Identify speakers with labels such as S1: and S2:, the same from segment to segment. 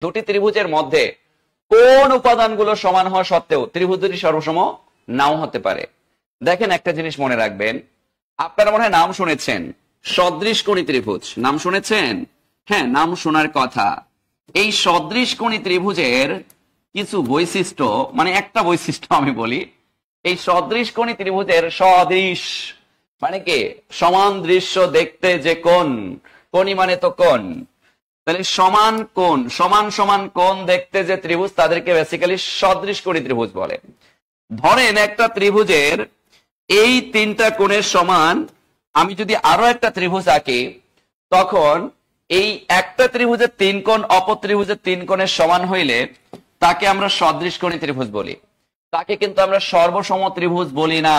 S1: দুটি ত্রিভুজের মধ্যে কোন উপাদানগুলো সমান হওয়া সত্ত্বেও ত্রিভুজ দুটি সর্বসম নাও হতে পারে। দেখেন, একটা জিনিস মনে রাখবেন, আপনারা মনে হয় নাম শুনেছেন সদৃশকোণী ত্রিভুজ। নাম শুনেছেন? হ্যাঁ, নাম শোনার কথা। এই সদৃশকোণী ত্রিভুজের কিছু বৈশিষ্ট্য, মানে একটা বৈশিষ্ট্য আমি বলি, এই সদৃশকোণী ত্রিভুজের সদৃশ মানে কি? সমান দৃশ্য দেখতে যে কোণ, কোণী মানে তো কোণ, তাহলে সমান কোণ, সমান সমান কোণ দেখতে যে ত্রিভুজ তাদেরকে বেসিক্যালি সদৃশকোণী ত্রিভুজ বলে। ধরেন একটা ত্রিভুজের এই তিনটা কোণের সমান আমি যদি আরো একটা ত্রিভুজ আঁকি, তখন এই একটা ত্রিভুজের তিন কোণ অপর ত্রিভুজের তিন কোণের সমান হইলে তাকে আমরা সদৃশকোণী ত্রিভুজ বলি। তাকে কিন্তু আমরা সর্বসম ত্রিভুজ বলি না।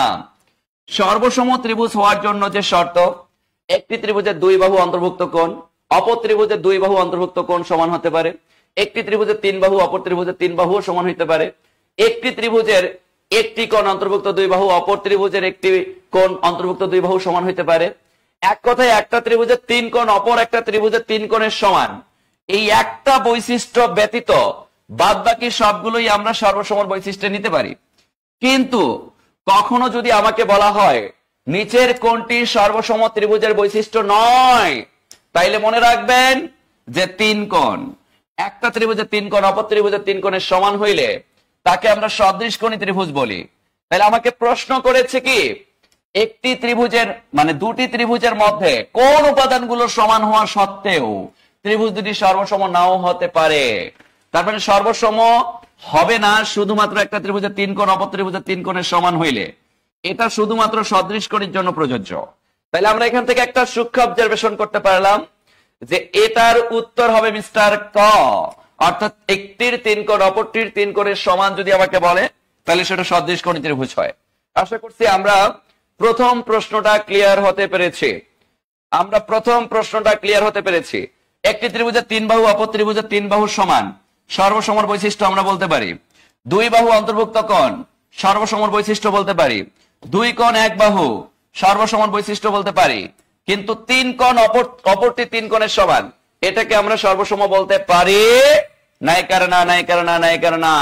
S1: সর্বসম ত্রিভুজ হওয়ার জন্য যে শর্ত, একটি ত্রিভুজের দুই বাহু অন্তর্ভুক্ত কোণ অপর ত্রিভুজের দুই বাহু অন্তর্ভুক্ত কোণ সমান হতে পারে। একটি ত্রিভুজের তিন বাহু অপর ত্রিভুজের তিন বাহু সমান হতে পারে। একটি ত্রিভুজের একটি কোণ অন্তর্ভুক্ত দুই বাহু অপর ত্রিভুজের একটি কোণ অন্তর্ভুক্ত দুই বাহু সমান হতে পারে। এক কথায় একটা ত্রিভুজের তিন কোণ অপর একটা ত্রিভুজের তিন কোণের সমান। এই একটা বৈশিষ্ট্য ব্যতীত বাদ বাকি সবগুলোই আমরা সর্বসম বৈশিষ্ট্যে নিতে পারি। কিন্তু কখনো যদি আমাকে বলা হয় নিচের কোণটি সর্বসম ত্রিভুজের বৈশিষ্ট্য নয়, তাইলে মনে রাখবেন যে তিন কোণ, একটা ত্রিভুজের তিন কোণ অপর ত্রিভুজের তিন কোণের সমান হইলে তাকে আমরা সদৃশকোণী ত্রিভুজ বলি। তাহলে আমাকে প্রশ্ন করেছে কি, একটি ত্রিভুজের মানে দুটি ত্রিভুজের মধ্যে কোন উপাদানগুলো সমান হওয়া সত্ত্বেও ত্রিভুজ দুটি সর্বসম নাও হতে পারে। তার মানে সর্বসম হবে না শুধুমাত্র একটা ত্রিভুজের তিন কোণ অপর ত্রিভুজের তিন কোণের সমান হইলে। এটা শুধুমাত্র সদৃশকোণীর জন্য প্রযোজ্য। তাহলে আমরা এখান থেকে একটা সূক্ষ্ম অবজারভেশন করতে পারলাম যে এটার উত্তর হবে মিস্টার ক। অর্থাৎ একটির তিন কোণ অপরটির তিন কোণের সমান যদি আমাকে বলে, তাহলে সেটা সদৃশকোণী ত্রিভুজ হয়। আশা করছি আমরা প্রথম প্রশ্নটা ক্লিয়ার হতে পেরেছি। একটি ত্রিভুজের তিন বাহু অপর ত্রিভুজের তিন বাহু সমান, সর্বসমর বৈশিষ্ট্য আমরা বলতে পারি। দুই বাহু অন্তর্ভুক্ত কোণ, সর্বসমর বৈশিষ্ট্য বলতে পারি। দুই কোণ এক বাহু, সর্বসমর বৈশিষ্ট্য বলতে পারি। কিন্তু তিন কোণ অপরটি তিন কোণের সমান, এটাকে আমরা সর্বসম বলতে পারি নাই? কারণ না।